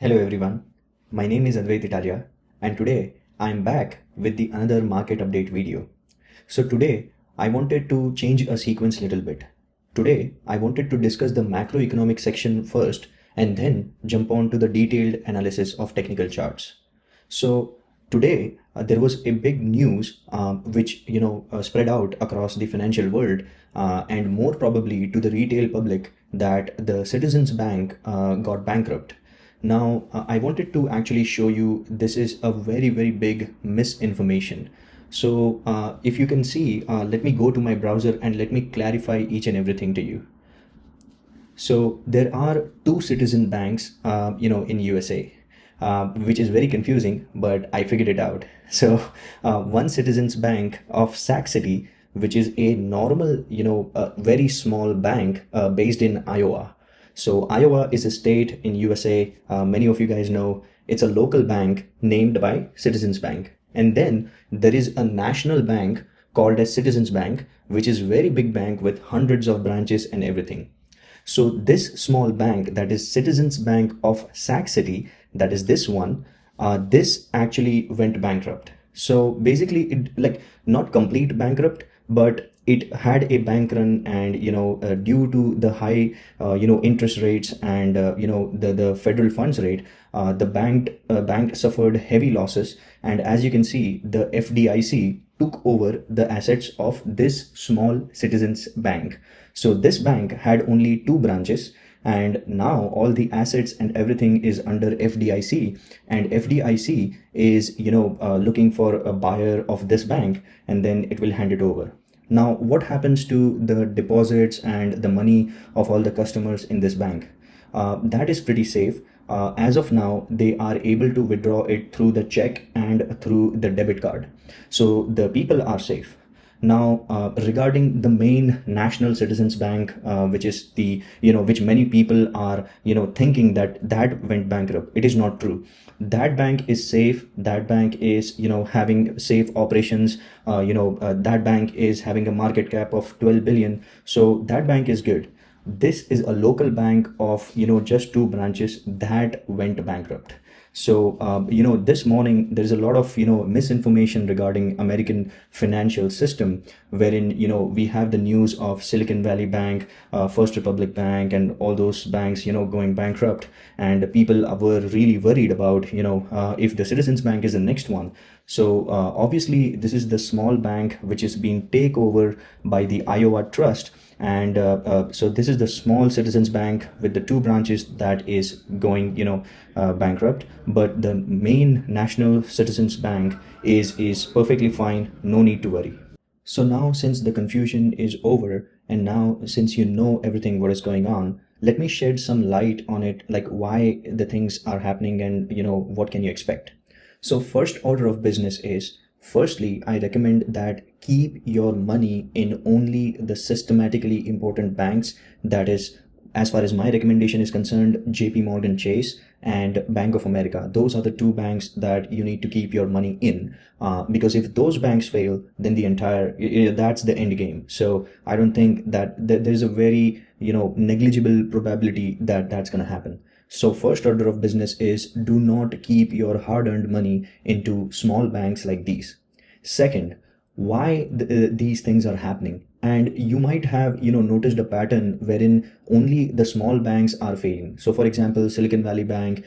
Hello everyone, my name is Advait Italia and today I am back with the another market update video. So today I wanted to change a sequence a little bit. Today I wanted to discuss the macroeconomic section first and then jump on to the detailed analysis of technical charts. So today there was a big news which spread out across the financial world and more probably to the retail public that the Citizens Bank got bankrupt. Now, I wanted to actually show you this is a very, very big misinformation. So if you can see, let me go to my browser and let me clarify each and everything to you. So there are two citizen banks, in USA, which is very confusing, but I figured it out. So one Citizens Bank of Sac City, which is a normal, very small bank based in Iowa. So Iowa is a state in USA. Many of you guys know it's a local bank named by Citizens Bank. And then there is a national bank called as Citizens Bank, which is very big bank with hundreds of branches and everything. So this small bank, that is Citizens Bank of Sac City, that is this one, this actually went bankrupt. So basically it like not complete bankrupt, but it had a bank run, and due to the high interest rates and the federal funds rate, the bank suffered heavy losses. And as you can see, the FDIC took over the assets of this small Citizens Bank. So this bank had only two branches, and now all the assets and everything is under FDIC, and FDIC is looking for a buyer of this bank, and then it will hand it over. Now, what happens to the deposits and the money of all the customers in this bank? That is pretty safe. As of now, they are able to withdraw it through the check and through the debit card. So the people are safe. Now, regarding the main national Citizens Bank, which is which many people are, thinking that went bankrupt. It is not true. That bank is safe. That bank is, having safe operations. That bank is having a market cap of 12 billion. So that bank is good. This is a local bank of, just two branches that went bankrupt. So, this morning, there's a lot of, misinformation regarding American financial system, wherein, we have the news of Silicon Valley Bank, First Republic Bank, and all those banks, going bankrupt. And people were really worried about, if the Citizens Bank is the next one. So, obviously, this is the small bank which is being taken over by the Iowa Trust. And so this is the small Citizens Bank with the two branches that is going, bankrupt. But the main national Citizens Bank is perfectly fine. No need to worry. So now, since the confusion is over, and now since you know everything what is going on, let me shed some light on it, like why the things are happening and what can you expect. So first order of business is, firstly, I recommend that keep your money in only the systematically important banks. That is, as far as my recommendation is concerned, JP Morgan Chase and Bank of America. Those are the two banks that you need to keep your money in, because if those banks fail, then the entire, that's the end game. So I don't think that there's a very, negligible probability that that's going to happen. So first order of business is, do not keep your hard-earned money into small banks like these. Second, why these things are happening? And you might have noticed a pattern wherein only the small banks are failing. So for example, Silicon Valley Bank,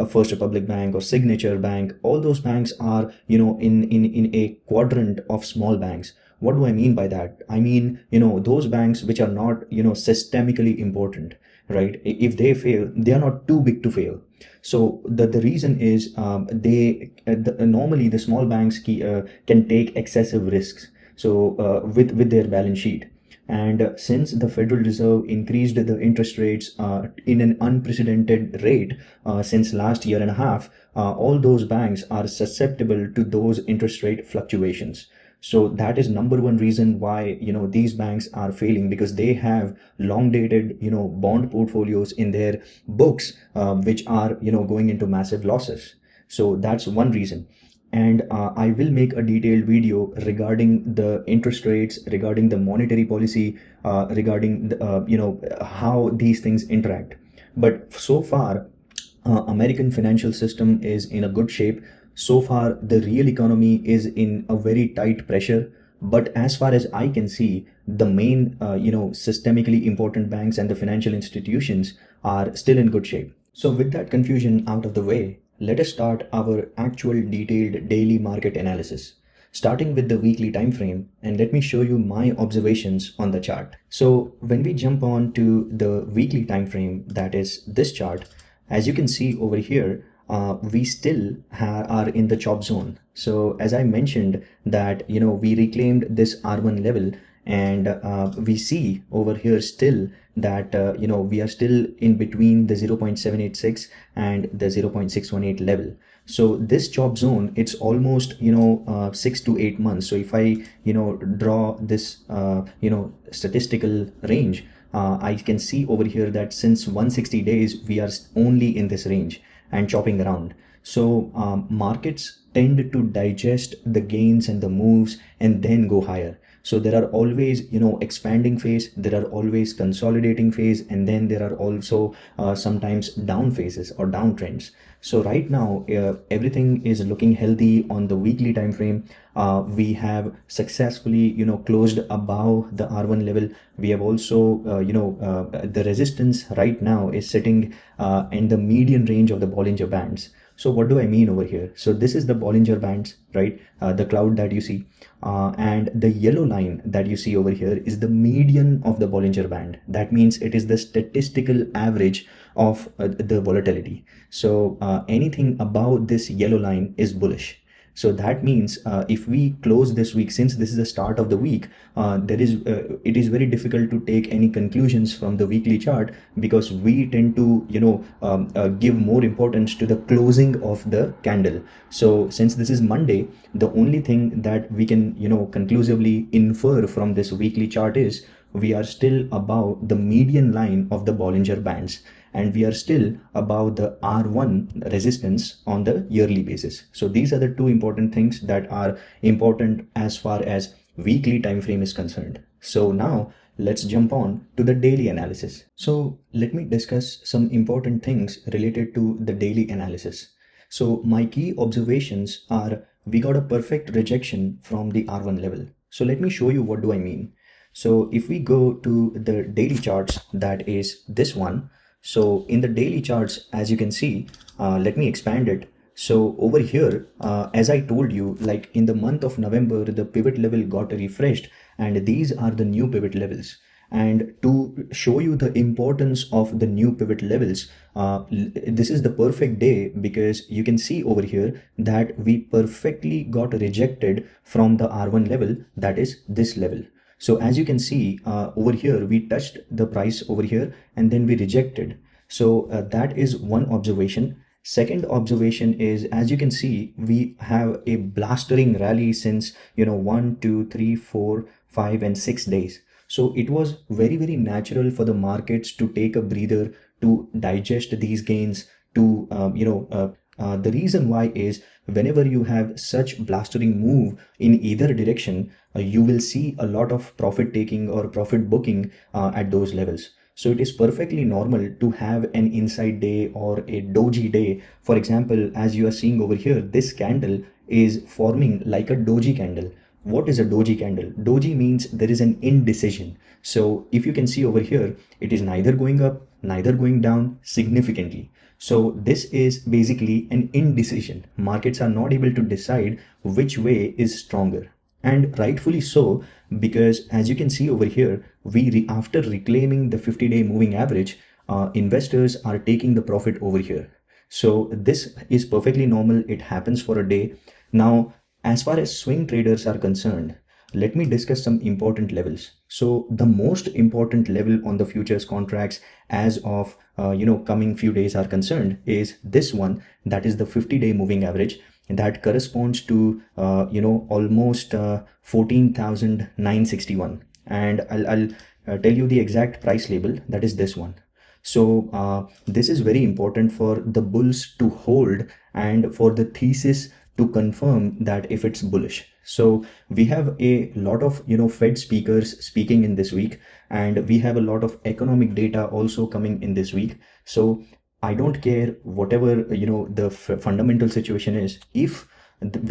First Republic Bank or Signature Bank, all those banks are in a quadrant of small banks. What do I mean by that? I mean, those banks which are not systemically important, right? If they fail, they are not too big to fail. So the reason is normally the small banks can take excessive risks. So with their balance sheet. And since the Federal Reserve increased the interest rates in an unprecedented rate since last year and a half, all those banks are susceptible to those interest rate fluctuations. So that is number one reason why these banks are failing, because they have long dated bond portfolios in their books which are going into massive losses. So that's one reason. And I will make a detailed video regarding the interest rates, regarding the monetary policy, regarding the, how these things interact. But so far, American financial system is in a good shape. So far, the real economy is in a very tight pressure. But as far as I can see, the main, systemically important banks and the financial institutions are still in good shape. So with that confusion out of the way, let us start our actual detailed daily market analysis, starting with the weekly time frame, and let me show you my observations on the chart. So when we jump on to the weekly time frame, that is this chart, as you can see over here, we still are in the chop zone. So as I mentioned that, we reclaimed this R1 level, and we see over here still that, we are still in between the 0.786 and the 0.618 level. So this chop zone, it's almost 6 to 8 months. So if I draw this statistical range, I can see over here that since 160 days we are only in this range and chopping around. So markets tend to digest the gains and the moves and then go higher. So there are always expanding phase, there are always consolidating phase, and then there are also sometimes down phases or downtrends. So right now everything is looking healthy on the weekly time frame. We have successfully closed above the R1 level. We have also the resistance right now is sitting in the median range of the Bollinger Bands. So what do I mean over here? So this is the Bollinger Bands, right? The cloud that you see, and the yellow line that you see over here is the median of the Bollinger Band. That means it is the statistical average of the volatility. So anything above this yellow line is bullish. So that means if we close this week, since this is the start of the week, it is very difficult to take any conclusions from the weekly chart, because we tend to give more importance to the closing of the candle. So since this is Monday, the only thing that we can conclusively infer from this weekly chart is we are still above the median line of the Bollinger Bands, and we are still above the R1 resistance on the yearly basis. So these are the two important things that are important as far as weekly time frame is concerned. So now let's jump on to the daily analysis. So let me discuss some important things related to the daily analysis. So my key observations are, we got a perfect rejection from the R1 level. So let me show you what do I mean. So if we go to the daily charts, that is this one. So in the daily charts, as you can see, let me expand it. So over here, as I told you, like in the month of November, the pivot level got refreshed, and these are the new pivot levels. And to show you the importance of the new pivot levels, this is the perfect day, because you can see over here that we perfectly got rejected from the R1 level, that is this level. So as you can see over here, we touched the price over here and then we rejected. So that is one observation. Second observation is, as you can see, we have a blastering rally since 1, 2, 3, 4, 5 and 6 days. So it was very, very natural for the markets to take a breather, to digest these gains, to the reason why is, whenever you have such blastering move in either direction, you will see a lot of profit taking or profit booking at those levels. So it is perfectly normal to have an inside day or a doji day. For example, as you are seeing over here, this candle is forming like a doji candle. What is a doji candle? Doji means there is an indecision. So if you can see over here, it is neither going up, neither going down significantly. So this is basically an indecision. Markets are not able to decide which way is stronger. And rightfully so, because as you can see over here, after reclaiming the 50-day moving average, investors are taking the profit over here. So this is perfectly normal. It happens for a day. Now, as far as swing traders are concerned, let me discuss some important levels. So the most important level on the futures contracts as of coming few days are concerned is this one, that is the 50-day moving average, and that corresponds to almost 14,961, and I'll tell you the exact price label, that is this one. So this is very important for the bulls to hold and for the thesis to confirm that if it's bullish. So we have a lot of Fed speakers speaking in this week, and we have a lot of economic data also coming in this week. So I don't care whatever, the fundamental situation is. If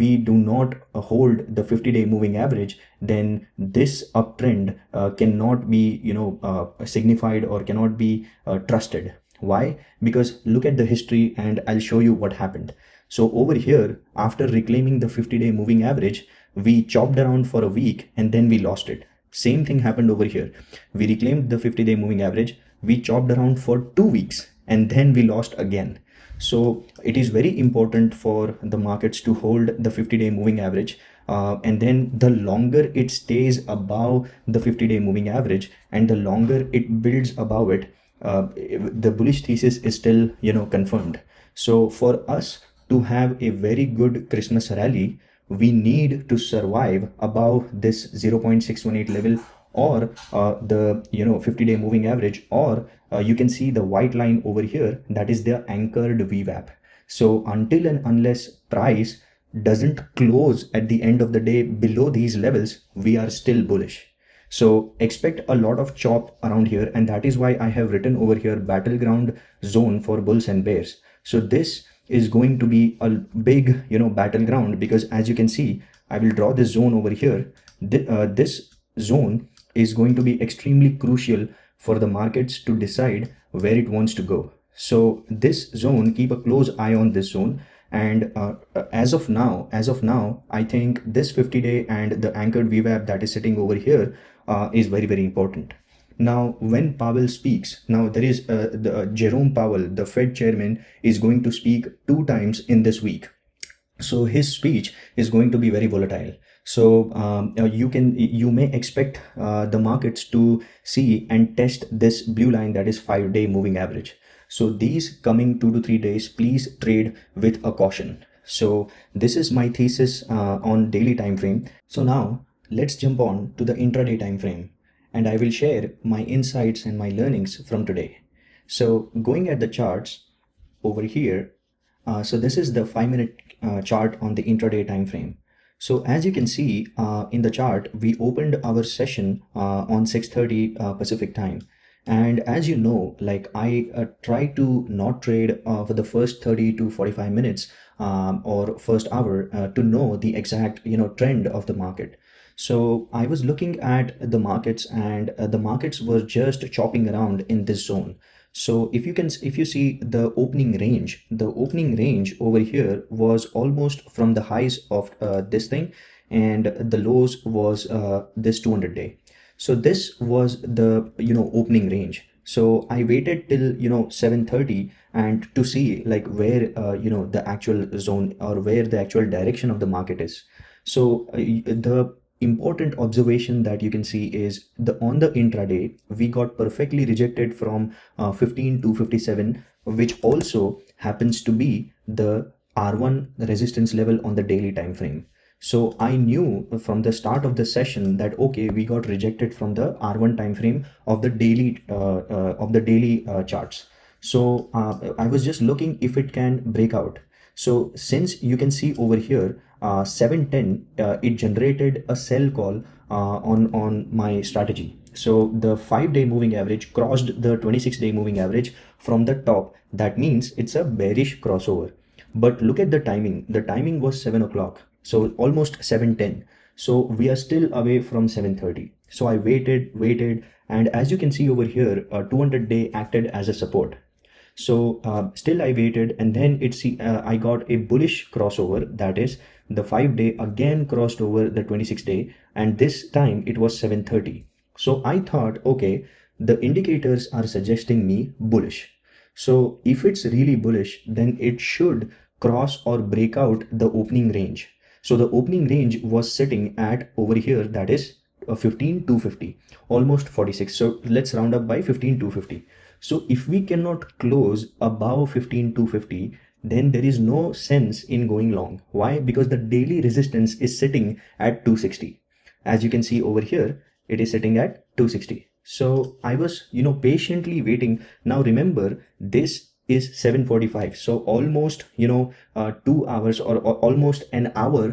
we do not hold the 50-day moving average, then this uptrend cannot be, signified or cannot be trusted. Why? Because look at the history and I'll show you what happened. So over here, after reclaiming the 50-day moving average, we chopped around for a week and then we lost it. Same thing happened over here. We reclaimed the 50-day moving average, we chopped around for 2 weeks and then we lost again. So it is very important for the markets to hold the 50-day moving average, and then the longer it stays above the 50-day moving average and the longer it builds above it, the bullish thesis is still, confirmed. So for us to have a very good Christmas rally, we need to survive above this 0.618 level, or the 50-day moving average, or you can see the white line over here, that is the anchored VWAP. So until and unless price doesn't close at the end of the day below these levels, we are still bullish. So expect a lot of chop around here, and that is why I have written over here battleground zone for bulls and bears. So this is going to be a big, battleground, because as you can see, I will draw this zone over here. This zone is going to be extremely crucial for the markets to decide where it wants to go. So this zone, keep a close eye on this zone. And as of now, I think this 50-day and the anchored VWAP that is sitting over here is very, very important. Now, when Powell speaks, now there is Jerome Powell, the Fed chairman, is going to speak 2 times in this week. So his speech is going to be very volatile. So you may expect the markets to see and test this blue line, that is 5-day moving average. So these coming 2 to 3 days, please trade with a caution. So this is my thesis on daily time frame. So now let's jump on to the intraday time frame, and I will share my insights and my learnings from today. So going at the charts over here, so this is the 5-minute chart on the intraday time frame. So as you can see in the chart, we opened our session on 6:30 Pacific time. And as you know, like I try to not trade for the first 30 to 45 minutes or first hour to know the exact, trend of the market. So I was looking at the markets, and the markets were just chopping around in this zone. So if you see the opening range over here was almost from the highs of this thing, and the lows was this 200-day. So this was the opening range. So I waited till 7:30 and to see like where the actual zone or where the actual direction of the market is. So the important observation that you can see is on the intraday we got perfectly rejected from 15 to 57, which also happens to be the R1 resistance level on the daily time frame. So I knew from the start of the session that okay, we got rejected from the R1 time frame of the daily charts. So I was just looking if it can break out. So since you can see over here 710, it generated a sell call on my strategy. So the 5-day moving average crossed the 26-day moving average from the top. That means it's a bearish crossover. But look at the timing. The timing was 7 o'clock. So almost 7:10. So we are still away from 7:30. So I waited, and as you can see over here, 200-day acted as a support. So still I waited, and then I got a bullish crossover, that is the 5-day again crossed over the 26-day, and this time it was 7:30. So I thought, okay, the indicators are suggesting me bullish. So if it's really bullish, then it should cross or break out the opening range. So the opening range was sitting at over here, that is 15,250, almost 46. So let's round up by 15,250. So if we cannot close above 15,250, then there is no sense in going long. Why? Because the daily resistance is sitting at 260. As you can see over here, it is sitting at 260. So I was, patiently waiting. Now remember, this is 7:45. So almost, 2 hours or almost an hour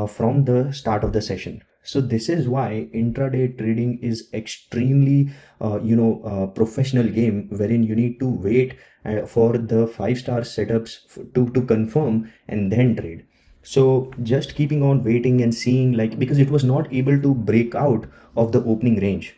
from the start of the session. So this is why intraday trading is extremely professional game, wherein you need to wait for the 5-star setups to confirm and then trade. So just keeping on waiting and seeing, like, because it was not able to break out of the opening range,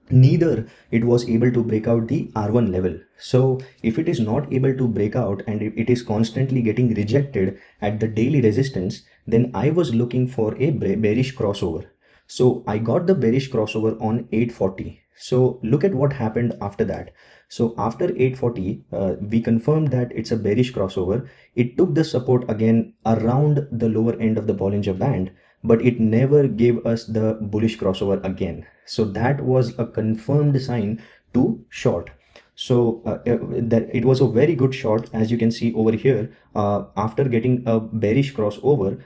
neither it was able to break out the R1 level. So if it is not able to break out and if it is constantly getting rejected at the daily resistance, then I was looking for a bearish crossover. So I got the bearish crossover on 840. So look at what happened after that. So after 840, we confirmed that it's a bearish crossover. It took the support again around the lower end of the Bollinger Band, but it never gave us the bullish crossover again. So that was a confirmed sign to short. So that it was a very good short. As you can see over here, after getting a bearish crossover,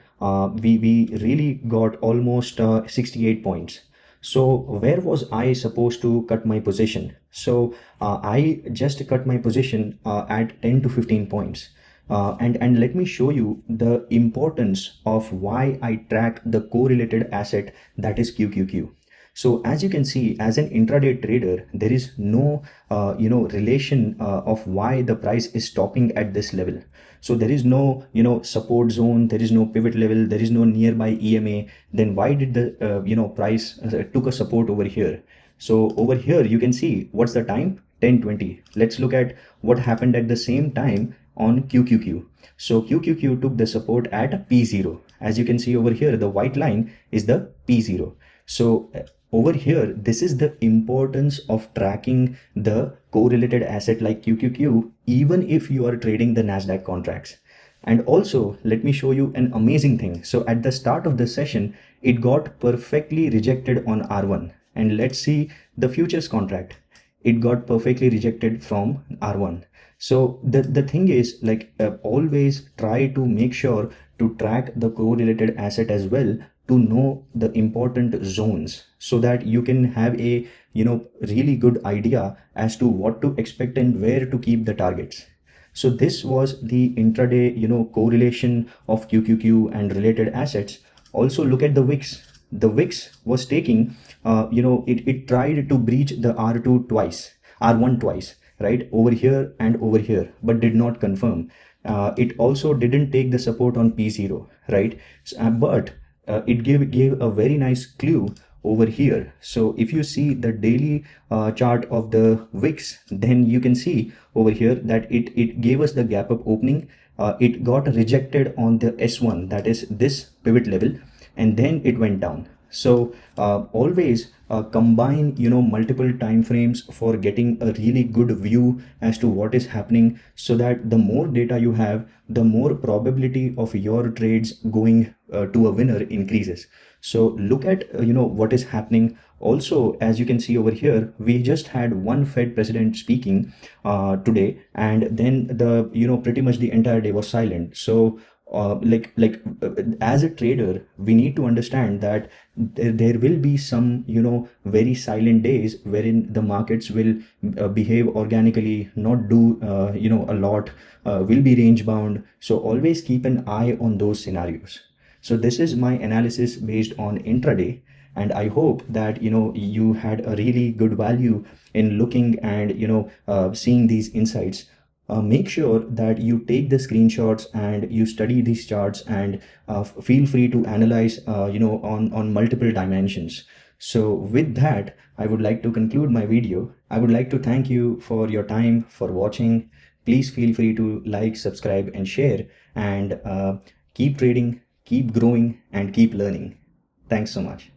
we really got almost 68 points. So where was I supposed to cut my position? So I just cut my position at 10 to 15 points. And let me show you the importance of why I track the correlated asset, that is QQQ. So as you can see, as an intraday trader, there is no relation of why the price is stopping at this level. So there is no support zone, there is no pivot level, there is no nearby EMA. Then why did the price took a support over here? So over here you can see what's the time, 10:20. Let's look at what happened at the same time on QQQ. So QQQ took the support at P0. As you can see over here, the white line is the P0. So over here, this is the importance of tracking the correlated asset like QQQ, even if you are trading the Nasdaq contracts. And also, let me show you an amazing thing. So at the start of the session, it got perfectly rejected on R1. And let's see the futures contract. It got perfectly rejected from R1. So the thing is, like, always try to make sure to track the correlated asset as well, to know the important zones, so that you can have a really good idea as to what to expect and where to keep the targets. So this was the intraday correlation of QQQ and related assets. Also look at the VIX. The VIX was taking it tried to breach the R2 twice, R1 twice, right, over here and over here, but did not confirm. It also didn't take the support on P0, right? But it gave a very nice clue over here. So if you see the daily chart of the VIX, then you can see over here that it gave us the gap up opening. It got rejected on the S1, that is this pivot level, and then it went down. So always combine multiple time frames for getting a really good view as to what is happening, so that the more data you have, the more probability of your trades going to a winner increases. So look at what is happening. Also, as you can see over here, we just had one Fed president speaking today, and then the pretty much the entire day was silent. So as a trader, we need to understand that there will be some very silent days wherein the markets will behave organically, not do a lot, will be range bound. So always keep an eye on those scenarios. So this is my analysis based on intraday, and I hope that you had a really good value in looking and seeing these insights. Make sure that you take the screenshots and you study these charts, and feel free to analyze on multiple dimensions. So with that, I would like to conclude my video. I would like to thank you for your time, for watching. Please feel free to like, subscribe and share, and keep trading, keep growing and keep learning. Thanks so much.